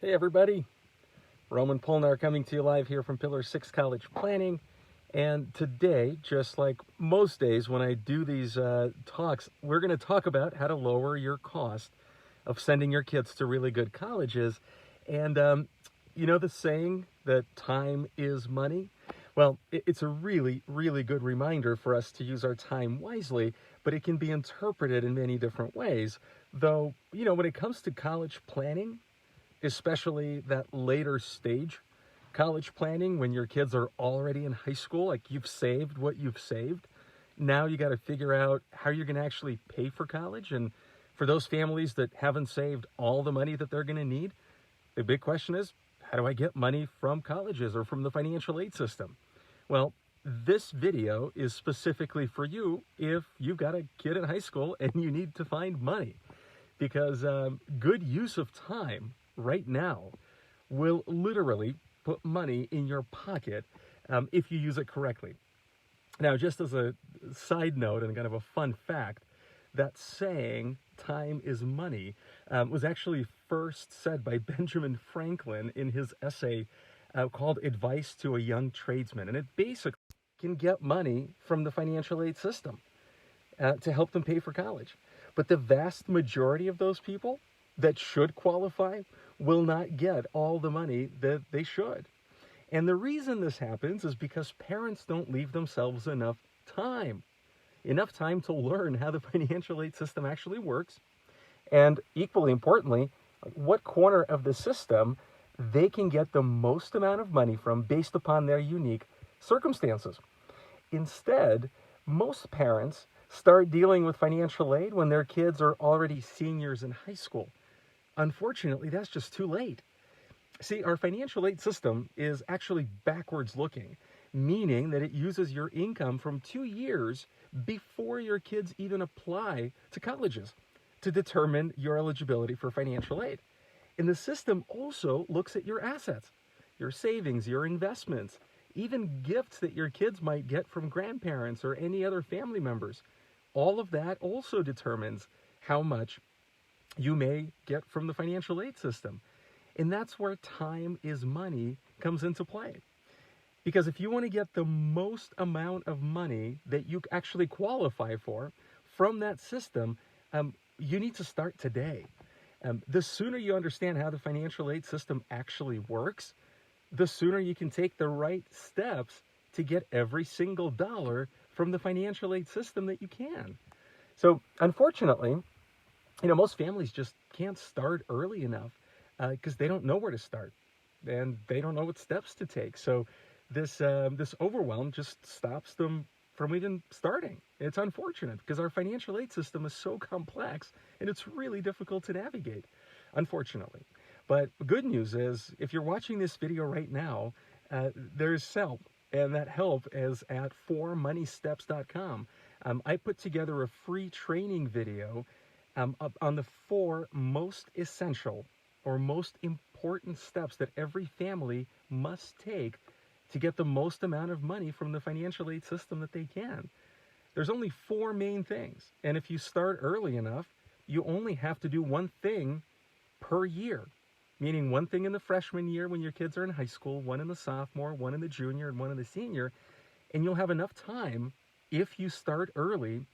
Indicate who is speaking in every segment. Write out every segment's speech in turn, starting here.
Speaker 1: Hey everybody, Roman Polnar coming to you live here from Pillar 6 College Planning. And today, just like most days when I do these talks, we're going to talk about how to lower your cost of sending your kids to really good colleges. And you know the saying that time is money? Well, it's a really, really good reminder for us to use our time wisely, but it can be interpreted in many different ways. Though, when it comes to college planning, especially that later stage college planning when your kids are already in high school, like you've saved what you've saved. Now you got to figure out how you're going to actually pay for college. And for those families that haven't saved all the money that they're going to need, the big question is, how do I get money from colleges or from the financial aid system? Well, this video is specifically for you if you've got a kid in high school and you need to find money, because good use of time right now will literally put money in your pocket if you use it correctly. Now, just as a side note and kind of a fun fact, that saying, time is money, was actually first said by Benjamin Franklin in his essay called Advice to a Young Tradesman. And it basically can get money from the financial aid system to help them pay for college. But the vast majority of those people that should qualify will not get all the money that they should. And the reason this happens is because parents don't leave themselves time, enough time to learn how the financial aid system actually works. And equally importantly, what corner of the system they can get the most amount of money from based upon their unique circumstances. Instead, most parents start dealing with financial aid when their kids are already seniors in high school. Unfortunately, that's just too late. See, our financial aid system is actually backwards looking, meaning that it uses your income from 2 years before your kids even apply to colleges to determine your eligibility for financial aid. And the system also looks at your assets, your savings, your investments, even gifts that your kids might get from grandparents or any other family members. All of that also determines how much you may get from the financial aid system. And that's where time is money comes into play. Because if you want to get the most amount of money that you actually qualify for from that system, you need to start today. The sooner you understand how the financial aid system actually works, the sooner you can take the right steps to get every single dollar from the financial aid system that you can. So, unfortunately, most families just can't start early enough because they don't know where to start and they don't know what steps to take. So, this overwhelm just stops them from even starting. It's unfortunate because our financial aid system is so complex and it's really difficult to navigate, unfortunately. But good news is, if you're watching this video right now, there's help, and that help is at 4moneysteps.com. I put together a free training video on the 4 most essential or most important steps that every family must take to get the most amount of money from the financial aid system that they can. There's only 4 main things, and if you start early enough, you only have to do one thing per year, meaning one thing in the freshman year when your kids are in high school, one in the sophomore, one in the junior, and one in the senior, and you'll have enough time, if you start early,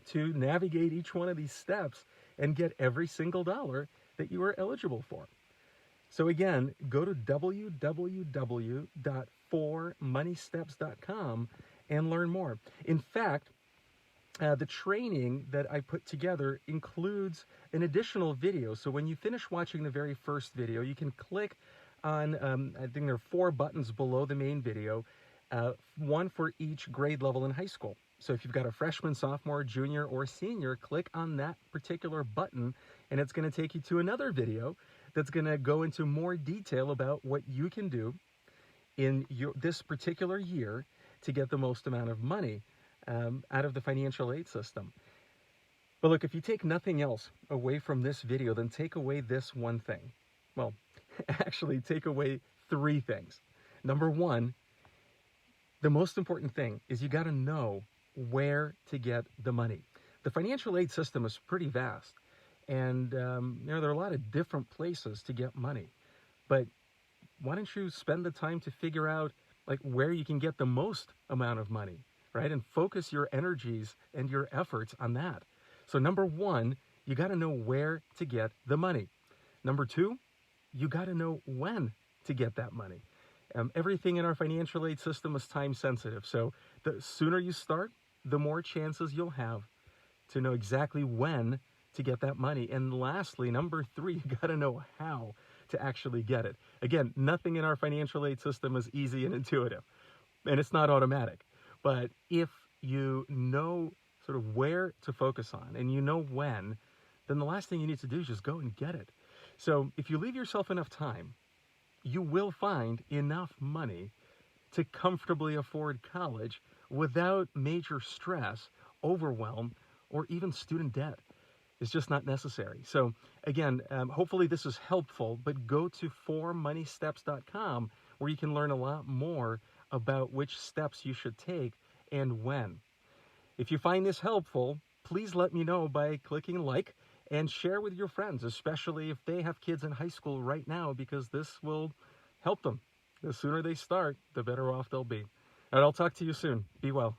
Speaker 1: to navigate each one of these steps and get every single dollar that you are eligible for. So again, go to www.4moneysteps.com and learn more. In fact, the training that I put together includes an additional video. So when you finish watching the very first video, you can click on, I think there are 4 buttons below the main video, one for each grade level in high school. So if you've got a freshman, sophomore, junior, or senior, click on that particular button, and it's going to take you to another video that's going to go into more detail about what you can do in this particular year to get the most amount of money out of the financial aid system. But look, if you take nothing else away from this video, then take away this one thing. Well, actually take away 3 things. Number 1, the most important thing is you got to know where to get the money. The financial aid system is pretty vast, And, there are a lot of different places to get money. But why don't you spend the time to figure out like where you can get the most amount of money, right? And focus your energies and your efforts on that. So number one, you got to know where to get the money. Number two, you got to know when to get that money. Everything in our financial aid system is time sensitive. So the sooner you start, the more chances you'll have to know exactly when to get that money. And lastly, number three, you got to know how to actually get it. Again, nothing in our financial aid system is easy and intuitive, and it's not automatic. But if you know sort of where to focus on and you know when, then the last thing you need to do is just go and get it. So if you leave yourself enough time, you will find enough money to comfortably afford college without major stress, overwhelm, or even student debt. It's just not necessary. So again, hopefully this is helpful, but go to 4moneysteps.com where you can learn a lot more about which steps you should take and when. If you find this helpful, please let me know by clicking like and share with your friends, especially if they have kids in high school right now, because this will help them. The sooner they start, the better off they'll be. All right, I'll talk to you soon. Be well.